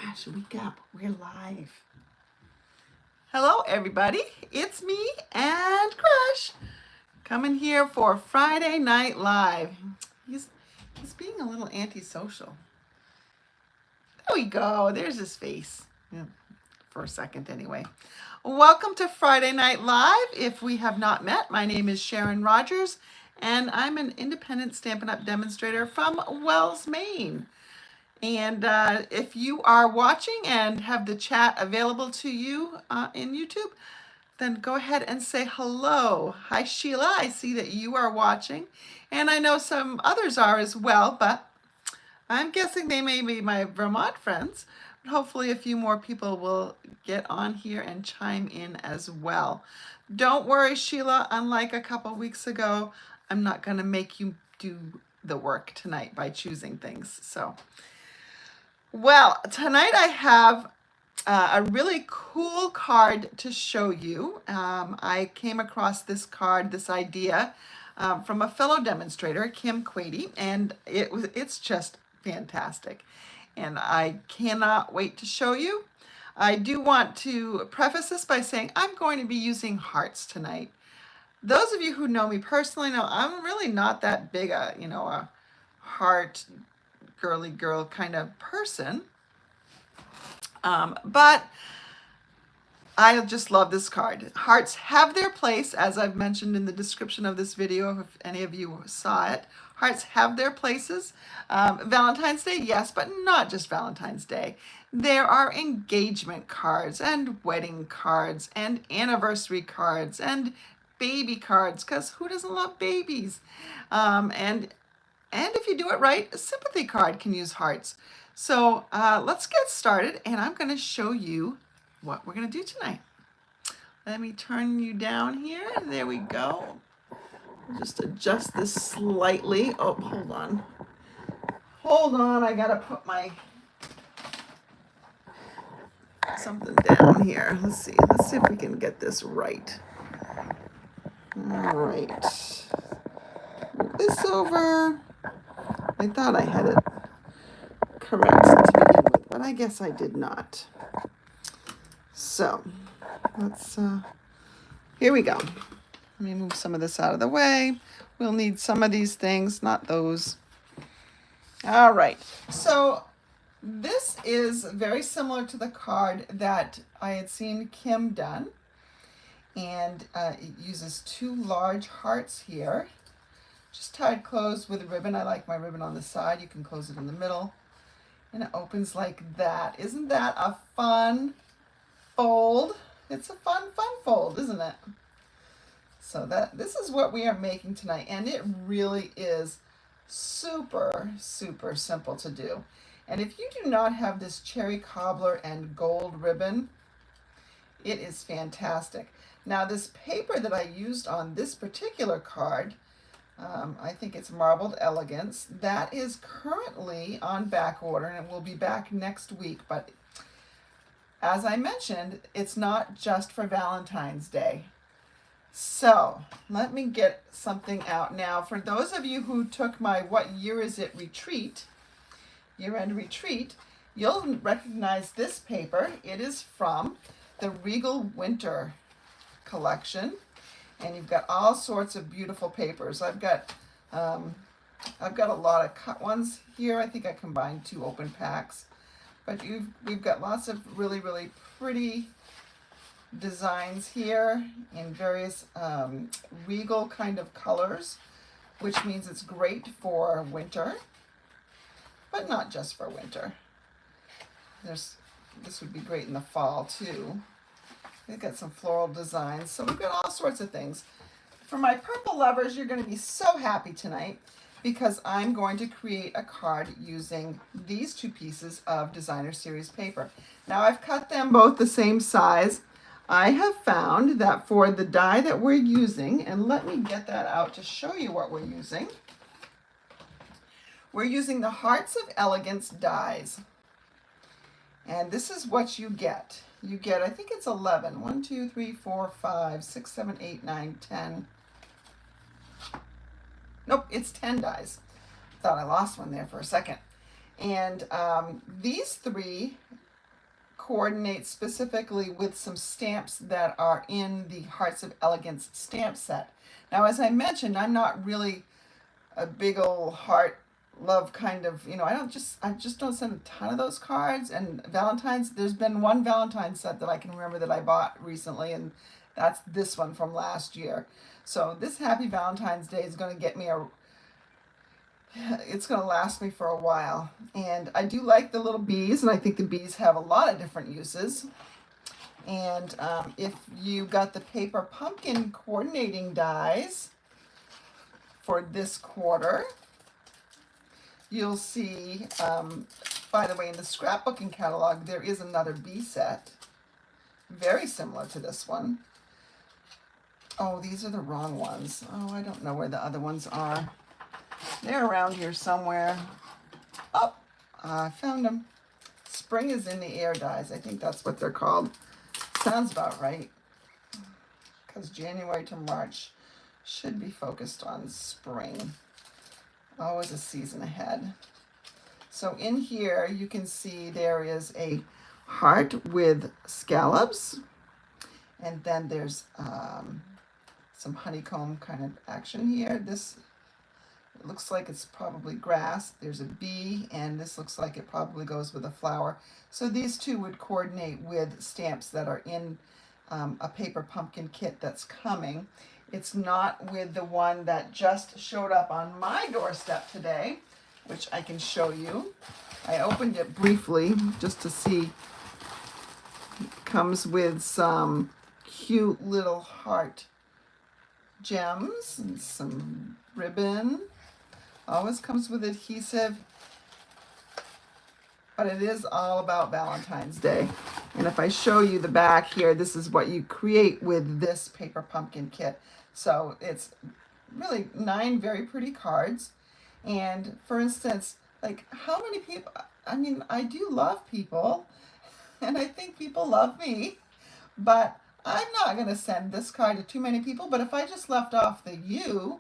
Gosh, wake up. We're live. Hello, everybody. It's me and Crush coming here for Friday Night Live. He's being a little antisocial. There we go. There's his face. Yeah, for a second, anyway. Welcome to Friday Night Live. If we have not met, my name is Sharon Rogers, and I'm an independent Stampin' Up! Demonstrator from Wells, Maine. And if you are watching and have the chat available to you in YouTube, then go ahead and say hello. Hi, Sheila. I see that you are watching. And I know some others are as well, but I'm guessing they may be my Vermont friends. But hopefully a few more people will get on here and chime in as well. Don't worry, Sheila. Unlike a couple weeks ago, I'm not going to make you do the work tonight by choosing things. So. Well, tonight I have a really cool card to show you. I came across this card, this idea, from a fellow demonstrator, Kim Quade, and it's just fantastic. And I cannot wait to show you. I do want to preface this by saying I'm going to be using hearts tonight. Those of you who know me personally know I'm really not that big a heart girly girl kind of person. But I just love this card. Hearts have their place, as I've mentioned in the description of this video, if any of you saw it. Hearts have their places. Valentine's Day, yes, but not just Valentine's Day. There are engagement cards and wedding cards and anniversary cards and baby cards, because who doesn't love babies? And if you do it right, a sympathy card can use hearts. So let's get started, and I'm going to show you what we're going to do tonight. Let me turn you down here. There we go. I'll just adjust this slightly. Oh, hold on. Hold on. I got to put my something down here. Let's see. Let's see if we can get this right. All right. Move this over. I thought I had it correct to begin with, but I guess I did not. So let's, here we go. Let me move some of this out of the way. We'll need some of these things, not those. All right, so this is very similar to the card that I had seen Kim done. And it uses two large hearts here. Just tied closed with a ribbon. I like my ribbon on the side. You can close it in the middle. And it opens like that. Isn't that a fun fold? It's a fun fold, isn't it? So this is what we are making tonight. And it really is super, super simple to do. And if you do not have this cherry cobbler and gold ribbon, it is fantastic. Now this paper that I used on this particular card, I think it's marbled Elegance. That is currently on back order, and it will be back next week. But as I mentioned, it's not just for Valentine's Day. So let me get something out now. For those of you who took my What Year Is It retreat, year-end retreat, you'll recognize this paper. It is from the Regal Winter collection. And you've got all sorts of beautiful papers. I've got a lot of cut ones here. I think I combined two open packs. But we've got lots of really, really pretty designs here in various regal kind of colors, which means it's great for winter, but not just for winter. This would be great in the fall too. We've got some floral designs, so we've got all sorts of things. For my purple lovers, you're going to be so happy tonight because I'm going to create a card using these two pieces of designer series paper. Now I've cut them both the same size. I have found that for the die that we're using, and let me get that out to show you what we're using. We're using the Hearts of Elegance dies. And this is what you get. You get, I think it's 11. 1, 2, 3, 4, 5, 6, 7, 8, 9, 10. Nope, it's 10 dies. Thought I lost one there for a second. And these three coordinate specifically with some stamps that are in the Hearts of Elegance stamp set. Now, as I mentioned, I'm not really a big old heart love kind of, you know, I just don't send a ton of those cards. And Valentine's, there's been one Valentine's set that I can remember that I bought recently, and that's this one from last year. So this Happy Valentine's Day is going to get me it's going to last me for a while. And I do like the little bees, and I think the bees have a lot of different uses. And if you got the paper pumpkin coordinating dies for this quarter, you'll see, by the way, in the scrapbooking catalog, there is another bee set, very similar to this one. Oh, these are the wrong ones. Oh, I don't know where the other ones are. They're around here somewhere. Oh, I found them. Spring is in the air dies. I think that's what they're called. Sounds about right. Because January to March should be focused on spring. Always a season ahead. So in here you can see there is a heart with scallops, and then there's some honeycomb kind of action here. This looks like it's probably grass. There's a bee, and this looks like it probably goes with a flower. So these two would coordinate with stamps that are in a paper pumpkin kit that's coming. It's not with the one that just showed up on my doorstep today, which I can show you. I opened it briefly just to see. It comes with some cute little heart gems and some ribbon. Always comes with adhesive, but it is all about Valentine's Day. And if I show you the back here, this is what you create with this paper pumpkin kit. So it's really 9 very pretty cards. And for instance, like, how many people, I mean, I do love people, and I think people love me, but I'm not going to send this card to too many people. But if I just left off the you,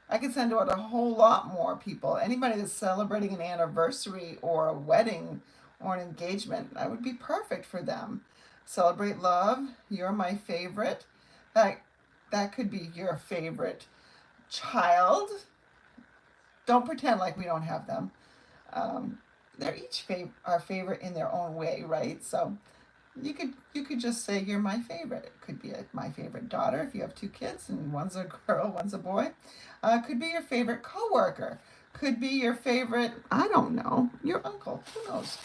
I could send out a whole lot more people. Anybody that's celebrating an anniversary or a wedding or an engagement, that would be perfect for them. Celebrate love. You're my favorite. That could be your favorite child. Don't pretend like we don't have them. They're each our favorite in their own way, right? So you could just say you're my favorite. It could be my favorite daughter if you have 2 kids and one's a girl, one's a boy. Could be your favorite coworker. Could be your favorite, I don't know, your uncle. Who knows?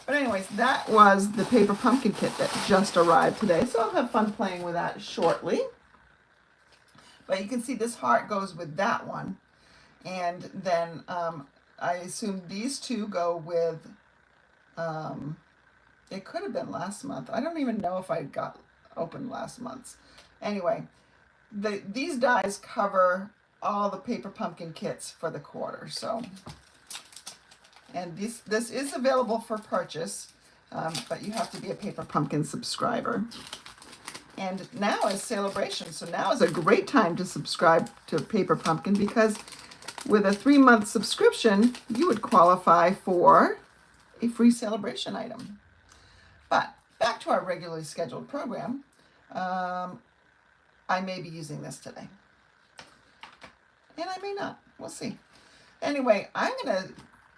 But anyways, that was the paper pumpkin kit that just arrived today. So I'll have fun playing with that shortly. But you can see this heart goes with that one. And then I assume these two go with, it could have been last month. I don't even know if I got open last month's. Anyway, these dies cover all the paper pumpkin kits for the quarter. So, and this is available for purchase, but you have to be a paper pumpkin subscriber. And now is celebration, so now is a great time to subscribe to Paper Pumpkin, because with a 3-month subscription, you would qualify for a free celebration item. But back to our regularly scheduled program. I may be using this today, and I may not. We'll see. Anyway, I'm going to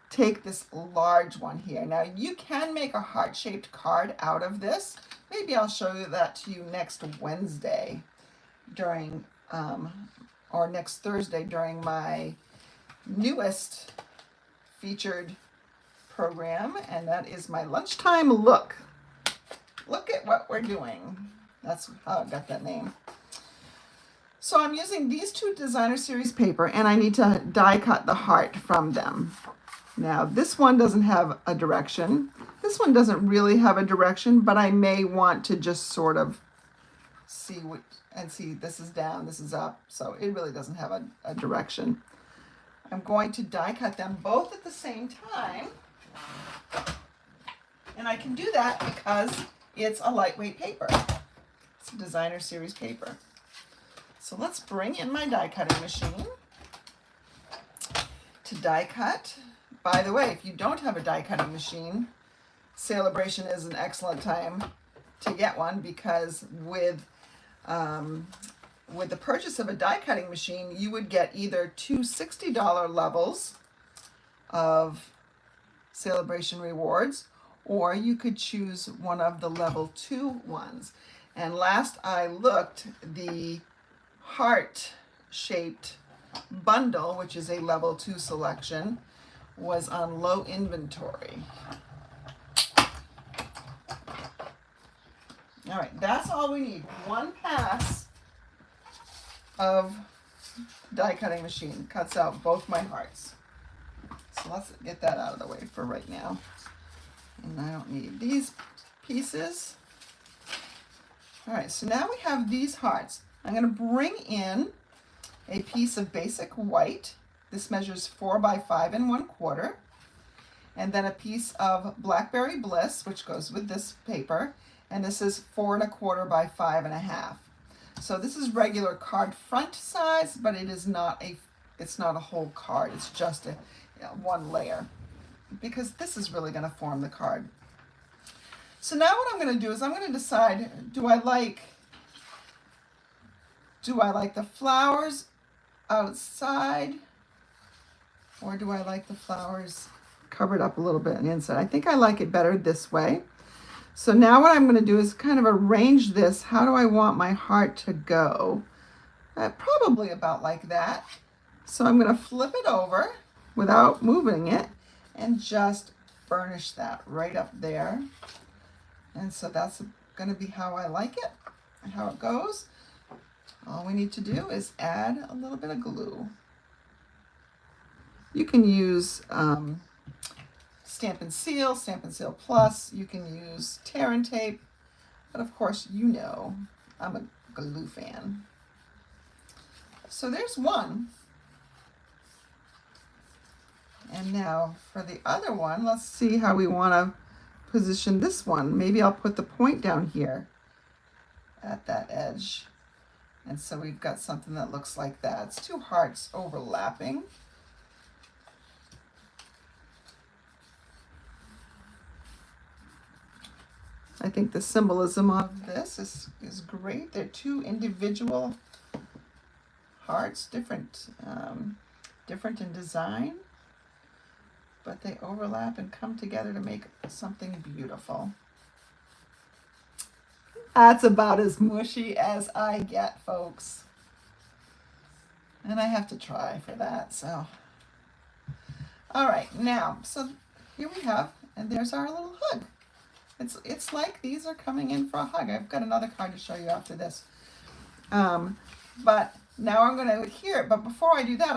take this large one here. Now, you can make a heart-shaped card out of this. Maybe I'll show you that to you next Wednesday during, or next Thursday during my newest featured program, and that is my lunchtime look. Look at what we're doing. That's how I got that name. So I'm using these 2 designer series paper, and I need to die cut the heart from them. Now, this one doesn't have a direction. This one doesn't really have a direction, but I may want to just sort of see what, and see this is down, this is up. So it really doesn't have a direction. I'm going to die cut them both at the same time. And I can do that because it's a lightweight paper. It's a designer series paper. So let's bring in my die cutting machine to die cut. By the way, if you don't have a die cutting machine, Celebration is an excellent time to get one, because with the purchase of a die cutting machine, you would get either two $60 levels of Celebration rewards, or you could choose one of the level 2 ones. And last I looked, the heart shaped bundle, which is a level 2 selection, was on low inventory. All right, that's all we need. One pass of die cutting machine cuts out both my hearts. So let's get that out of the way for right now. And I don't need these pieces. All right, so now we have these hearts. I'm going to bring in a piece of basic white. This measures 4 by 5 1/4. And then a piece of Blackberry Bliss, which goes with this paper. And this is 4 1/4 by 5 1/2. So this is regular card front size, but it is not a whole card. It's just a one layer, because this is really going to form the card. So now what I'm going to do is I'm going to decide, do I like the flowers outside, or do I like the flowers covered up a little bit on the inside? I think I like it better this way. So now what I'm going to do is kind of arrange this. How do I want my heart to go? Probably about like that. So I'm going to flip it over without moving it and just burnish that right up there. And so that's going to be how I like it and how it goes. All we need to do is add a little bit of glue. You can use Stamp and Seal Plus. You can use tear and tape, but of course, you know, I'm a glue fan. So there's one. And now for the other one, let's see how we want to position this one. Maybe I'll put the point down here at that edge. And so we've got something that looks like that. It's two hearts overlapping. I think the symbolism of this is great. They're two individual hearts, different in design, but they overlap and come together to make something beautiful. That's about as mushy as I get, folks. And I have to try for that, so. All right, now, so here we have, and there's our little hug. It's like these are coming in for a hug. I've got another card to show you after this. But now I'm going to adhere it. But before I do that,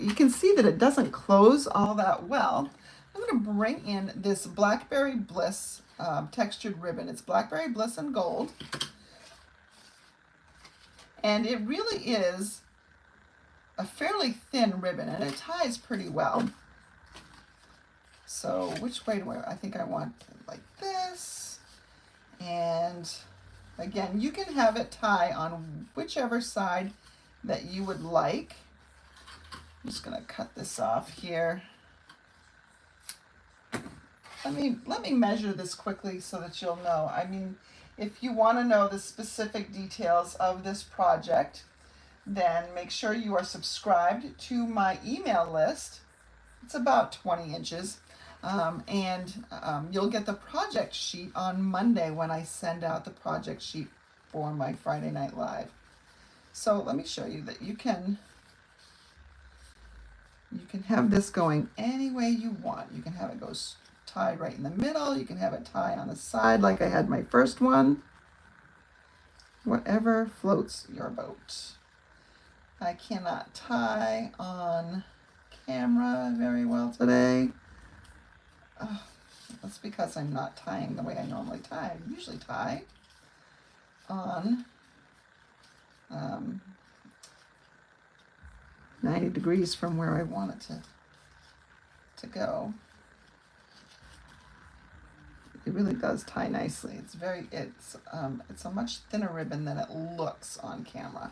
you can see that it doesn't close all that well. I'm going to bring in this Blackberry Bliss textured ribbon. It's Blackberry Bliss in gold. And it really is a fairly thin ribbon, and it ties pretty well. So which way do I think I want it like this. And again, you can have it tie on whichever side that you would like. I'm just going to cut this off here. Let me measure this quickly so that you'll know. I mean, if you want to know the specific details of this project, then make sure you are subscribed to my email list. It's about 20 inches. You'll get the project sheet on Monday when I send out the project sheet for my Friday Night Live. So let me show you that you can have this going any way you want. You can have it go tied right in the middle. You can have it tie on the side like I had my first one. Whatever floats your boat. I cannot tie on camera very well today. That's because I'm not tying the way I normally tie. I usually tie on 90 degrees from where I want it to go. It really does tie nicely. It's a much thinner ribbon than it looks on camera.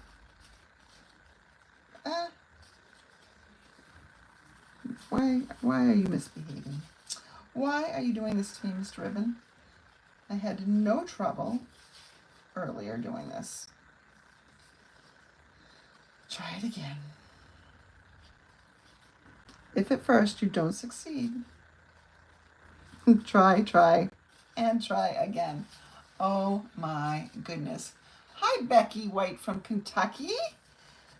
Why are you misbehaving? Why are you doing this to me, Mr. Ribbon? I had no trouble earlier doing this. Try it again. If at first you don't succeed, try, and try again. Oh my goodness. Hi, Becky White from Kentucky.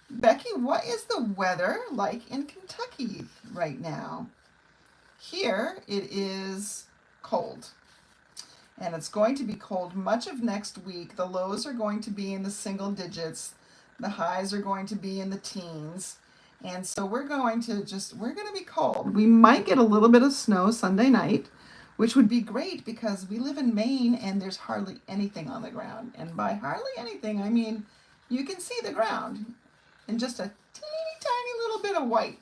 Becky, what is the weather like in Kentucky right now? Here it is cold, and it's going to be cold much of next week. The lows are going to be in the single digits. The highs are going to be in the teens. And so we're going to be cold. We might get a little bit of snow Sunday night, which would be great because we live in Maine and there's hardly anything on the ground. And by hardly anything, I mean you can see the ground in just a teeny tiny little bit of white.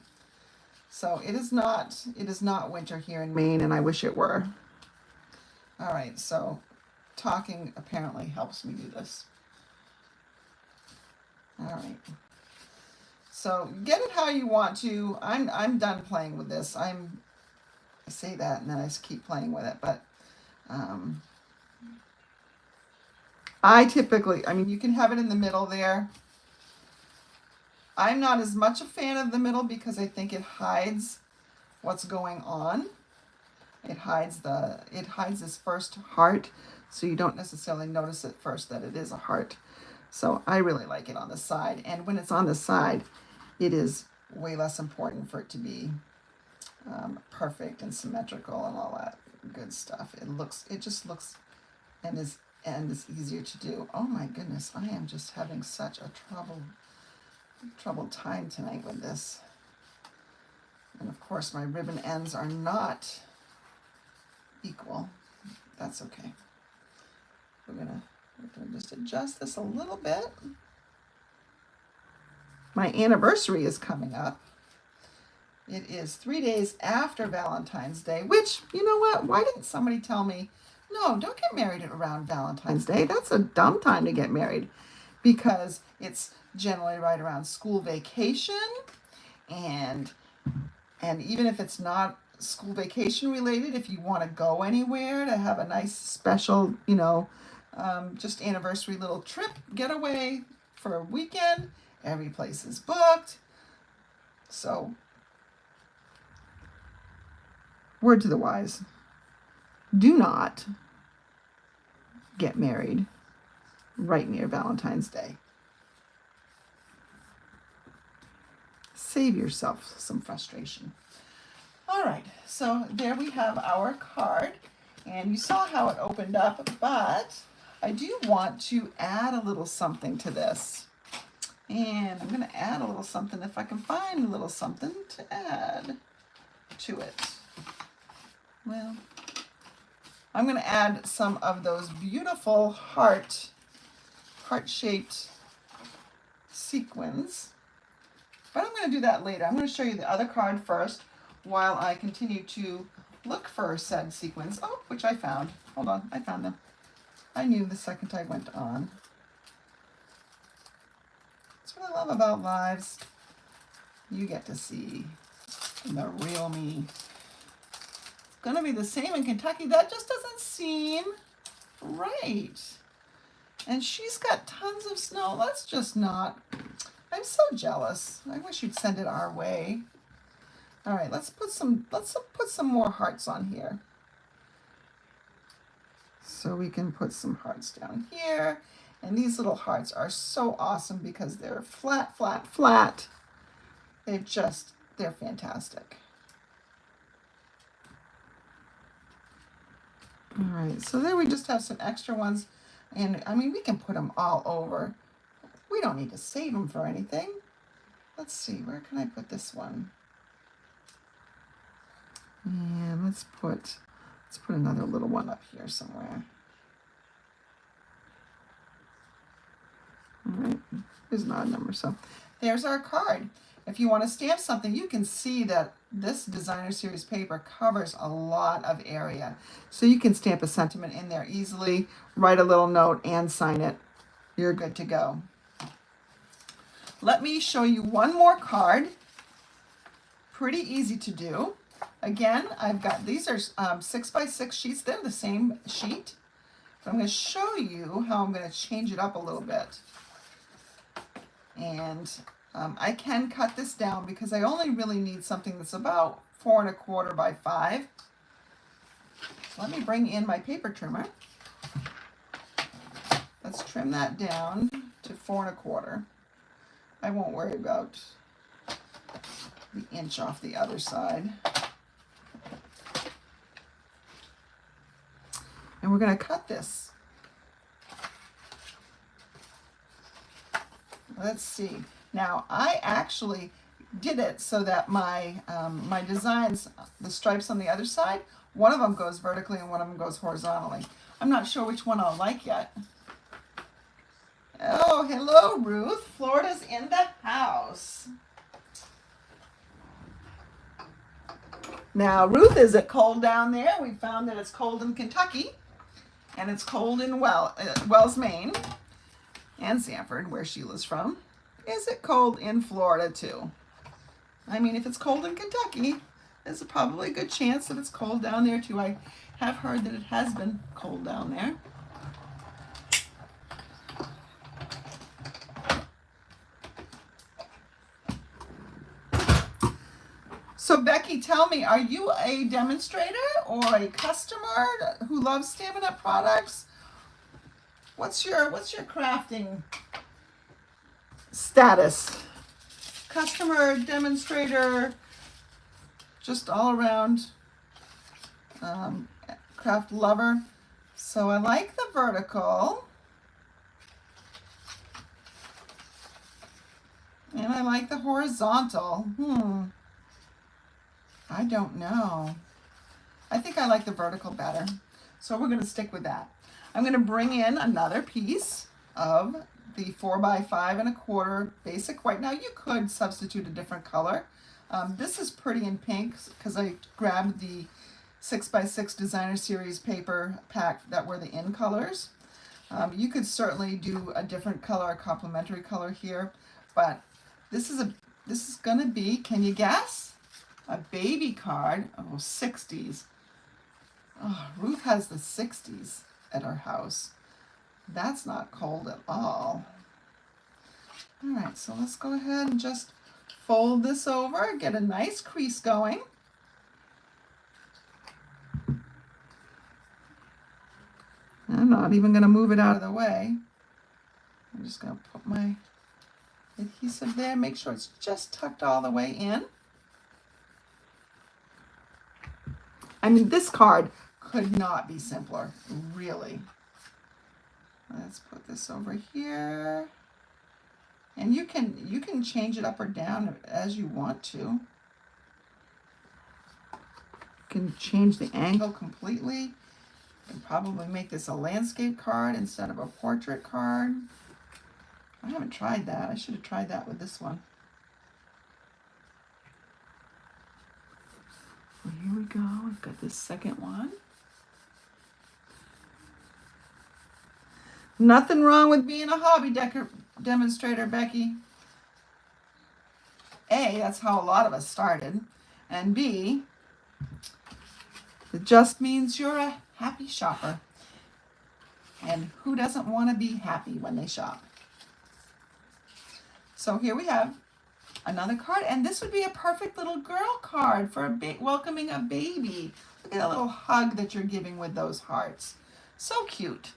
So it is not winter here in Maine, and I wish it were. All right, so talking apparently helps me do this. All right. So get it how you want to. I'm done playing with this. I say that and then I just keep playing with it, but I mean, you can have it in the middle there. I'm not as much a fan of the middle because I think it hides what's going on. It hides this first heart, so you don't necessarily notice at first that it is a heart. So I really like it on the side, and when it's on the side, it is way less important for it to be perfect and symmetrical and all that good stuff. It just looks and is easier to do. Oh my goodness, I am just having such a troubled time tonight with this. And of course my ribbon ends are not equal. That's okay. We're gonna just adjust this a little bit. My anniversary is coming up. It is 3 days after Valentine's Day, which, you know what? Why didn't somebody tell me, no, don't get married around Valentine's Day. That's a dumb time to get married because it's generally right around school vacation, and even if it's not school vacation related, if you want to go anywhere to have a nice special, just anniversary little trip, getaway for a weekend, every place is booked. So, word to the wise, do not get married right near Valentine's Day. Save yourself some frustration. All right, so there we have our card, and you saw how it opened up, but I do want to add a little something to this. And I'm going to add a little something if I can find a little something to add to it. Well, I'm going to add some of those beautiful heart-shaped sequins. But I'm going to do that later. I'm going to show you the other card first while I continue to look for said sequins. Oh, which I found. Hold on, I found them. I knew the second I went on. That's what I love about lives. You get to see the real me. It's going to be the same in Kentucky. That just doesn't seem right. And she's got tons of snow. Let's just not. I'm so jealous. I wish you'd send it our way. All right, let's put some more hearts on here. So we can put some hearts down here. And these little hearts are so awesome because they're flat, flat, flat. They're fantastic. All right, so there we just have some extra ones. And I mean, we can put them all over. We don't need to save them for anything. Let's see, where can I put this one? And let's put another little one up here somewhere. All right, there's an odd number. So there's our card. If you want to stamp something, you can see that this designer series paper covers a lot of area. So you can stamp a sentiment in there easily, write a little note, and sign it. You're good to go. Let me show you one more card. Pretty easy to do. Again, I've got, these are 6x6 sheets. They're the same sheet. But I'm going to show you how I'm going to change it up a little bit. And I can cut this down because I only really need something that's about 4 1/4 by 5. So let me bring in my paper trimmer. Let's trim that down to 4 1/4. I won't worry about the inch off the other side. And we're going to cut this. Let's see. Now, I actually did it so that my my designs, the stripes on the other side, one of them goes vertically and one of them goes horizontally. I'm not sure which one I'll like yet. Oh, hello, Ruth. Florida's in the house. Now, Ruth, is it cold down there? We found that it's cold in Kentucky, and it's cold in Wells, Maine, and Sanford, where Sheila's from. Is it cold in Florida, too? I mean, if it's cold in Kentucky, there's probably a good chance that it's cold down there, too. I have heard that it has been cold down there. So Becky, tell me, are you a demonstrator or a customer who loves Stampin' Up! Products? What's your crafting status? Customer, demonstrator, just all around craft lover. So I like the vertical. And I like the horizontal. I don't know. I think I like the vertical better. So we're going to stick with that. I'm going to bring in another piece of the 4x5 1/4 basic white. Now you could substitute a different color. This is pretty in pink because I grabbed the 6x6 designer series paper pack that were the in colors. You could certainly do a different color, a complementary color here, but this is going to be, can you guess? A baby card. Oh, 60s. Oh, Ruth has the 60s at her house. That's not cold at all. All right, so let's go ahead and just fold this over, get a nice crease going. I'm not even going to move it out of the way. I'm just going to put my adhesive there, make sure it's just tucked all the way in. I mean, this card could not be simpler, really. Let's put this over here. And you can change it up or down as you want to. You can change the angle completely. You can probably make this a landscape card instead of a portrait card. I haven't tried that. I should have tried that with this one. Well, here we go. We've got this second one. Nothing wrong with being a hobby demonstrator, Becky. A, that's how a lot of us started. And B, it just means you're a happy shopper. And who doesn't want to be happy when they shop? So here we have another card, and this would be a perfect little girl card for welcoming a baby. Look at that little hug that you're giving with those hearts. So cute.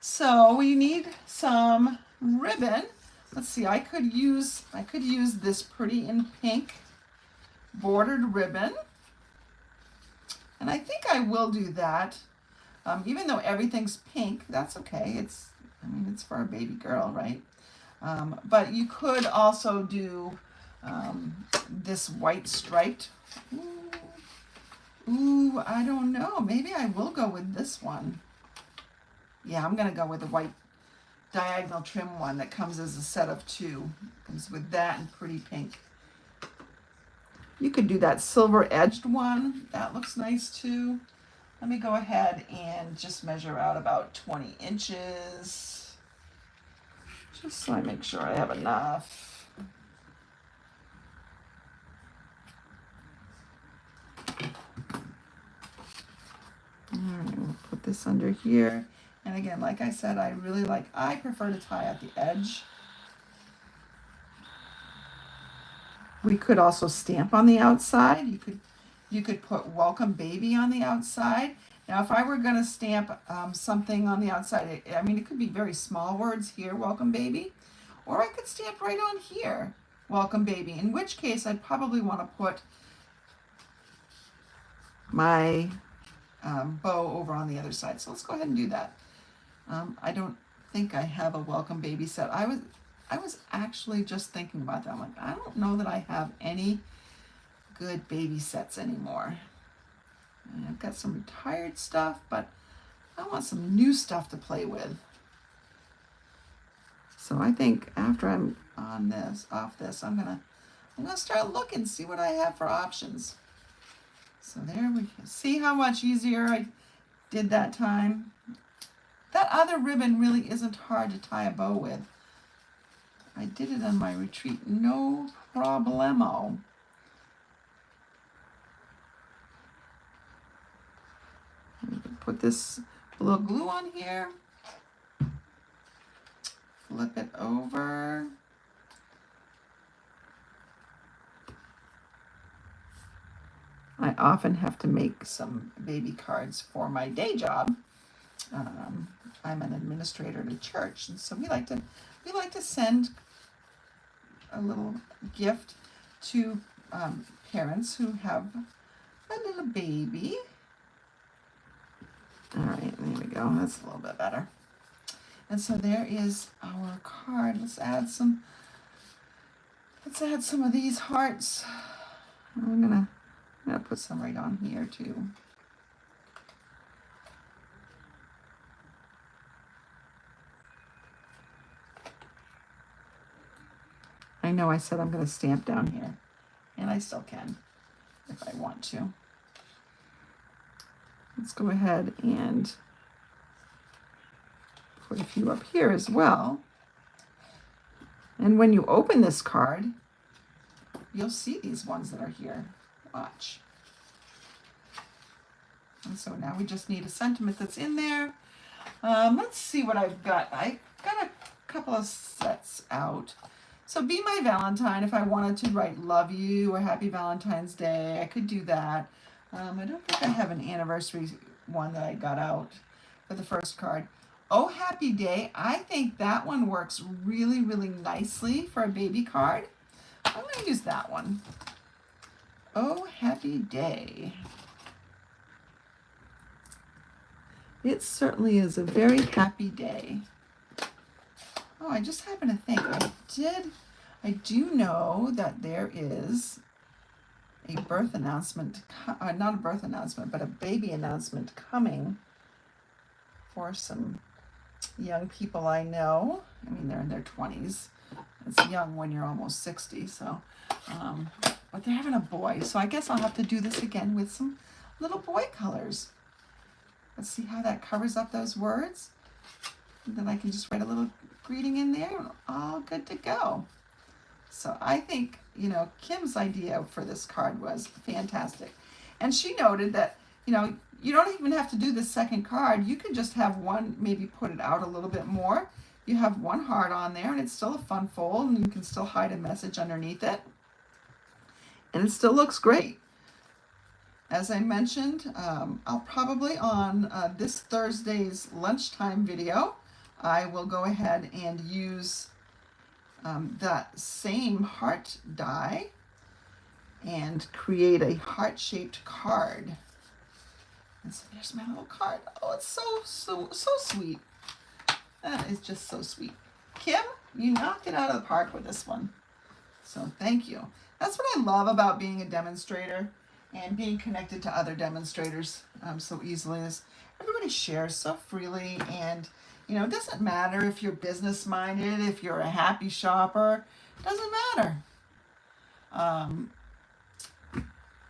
So we need some ribbon. Let's see, I could use this pretty in pink bordered ribbon. And I think I will do that. Even though everything's pink, that's okay. It's for a baby girl, right? But you could also do this white striped. Ooh, I don't know. Maybe I will go with this one. Yeah, I'm going to go with the white diagonal trim one that comes as a set of 2. Comes with that and pretty pink. You could do that silver edged one. That looks nice too. Let me go ahead and just measure out about 20 inches. Just so I make sure I have enough. right, we'll put this under here. And again, like I said, I prefer to tie at the edge. We could also stamp on the outside. You could put welcome baby on the outside. Now, if I were going to stamp something on the outside, I mean, it could be very small words here, welcome baby, or I could stamp right on here, welcome baby, in which case I'd probably want to put my bow over on the other side. So let's go ahead and do that. I don't think I have a welcome baby set. I was actually just thinking about that. I'm like, I don't know that I have any good baby sets anymore. And I've got some retired stuff, but I want some new stuff to play with. So I think after I'm off this, I'm gonna start looking, see what I have for options. So there we go. See how much easier I did that time. That other ribbon really isn't hard to tie a bow with. I did it on my retreat, no problemo. Put this little glue on here. Flip it over. I often have to make some baby cards for my day job. I'm an administrator at a church, and so we like to send a little gift to parents who have a little baby. All right, there we go. That's a little bit better. And so there is our card. Let's add some of these hearts. I'm gonna put some right on here too. I know I said I'm going to stamp down here, and I still can if I want to. Let's go ahead and put a few up here as well. And when you open this card, you'll see these ones that are here. Watch. And so now we just need a sentiment that's in there. Let's see what I've got. I got a couple of sets out. So Be My Valentine, if I wanted to write love you or happy Valentine's Day, I could do that. I don't think I have an anniversary one that I got out for the first card. Oh Happy Day, I think that one works really, really nicely for a baby card. I'm going to use that one. Oh Happy Day. It certainly is a very happy day. Oh, I just happened to think I do know that there is a birth announcement, not a birth announcement, but a baby announcement coming for some young people I know. I mean, they're in their 20s. It's young when you're almost 60, so, but they're having a boy. So I guess I'll have to do this again with some little boy colors. Let's see how that covers up those words. And then I can just write a little greeting in there, and all good to go. So I think, Kim's idea for this card was fantastic. And she noted that, you don't even have to do the second card. You can just have one, maybe put it out a little bit more. You have one heart on there, and it's still a fun fold, and you can still hide a message underneath it. And it still looks great. As I mentioned, I'll probably on this Thursday's lunchtime video, I will go ahead and use that same heart die and create a heart-shaped card. And so there's my little card. Oh, it's so sweet. That is just so sweet. Kim, you knocked it out of the park with this one. So thank you. That's what I love about being a demonstrator and being connected to other demonstrators so easily is everybody shares so freely, and it doesn't matter if you're business minded, if you're a happy shopper, it doesn't matter.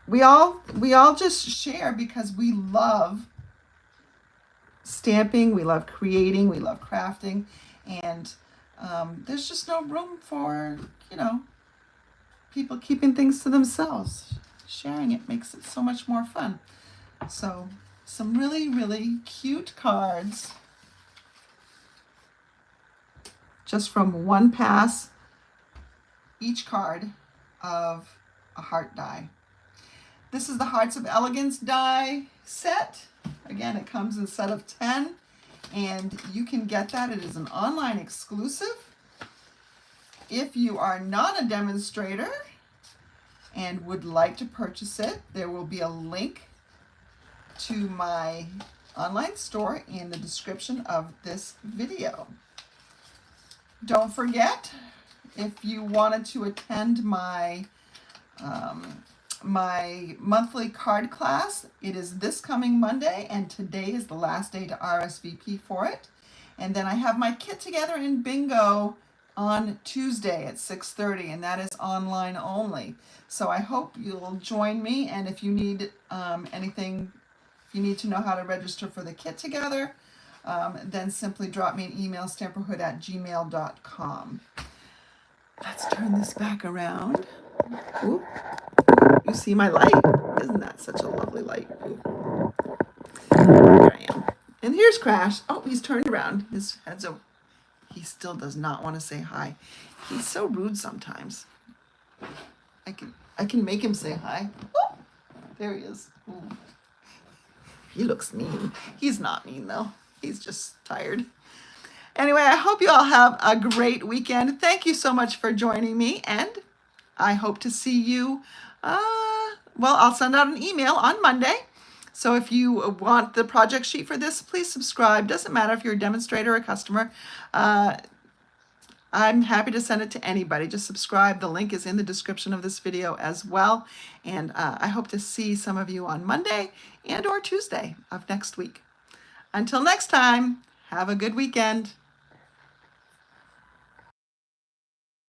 We all just share because we love stamping, we love creating, we love crafting, and there's just no room for people keeping things to themselves. Sharing it makes it so much more fun. So some really, really cute cards just from one pass, each card of a heart die. This is the Hearts of Elegance die set. Again, it comes in a set of 10, and you can get that. It is an online exclusive. If you are not a demonstrator and would like to purchase it, there will be a link to my online store in the description of this video. Don't forget, if you wanted to attend my my monthly card class, it is this coming Monday, and today is the last day to RSVP for it. And then I have my Kit Together in Bingo on Tuesday at 6:30, and that is online only. So I hope you'll join me, and if you need anything, if you need to know how to register for the Kit Together, then simply drop me an email, stamperhood@gmail.com. Let's turn this back around. Oop. You see my light? Isn't that such a lovely light? Oop. There I am. And here's Crash. Oh, he's turned around. His head's over. He still does not want to say hi. He's so rude sometimes. I can make him say hi. Oh, there he is. Ooh. He looks mean. He's not mean though. He's just tired. Anyway, I hope you all have a great weekend. Thank you so much for joining me, and I hope to see you. Well, I'll send out an email on Monday. So if you want the project sheet for this, please subscribe. Doesn't matter if you're a demonstrator or a customer. I'm happy to send it to anybody. Just subscribe. The link is in the description of this video as well. And I hope to see some of you on Monday and or Tuesday of next week. Until next time, have a good weekend.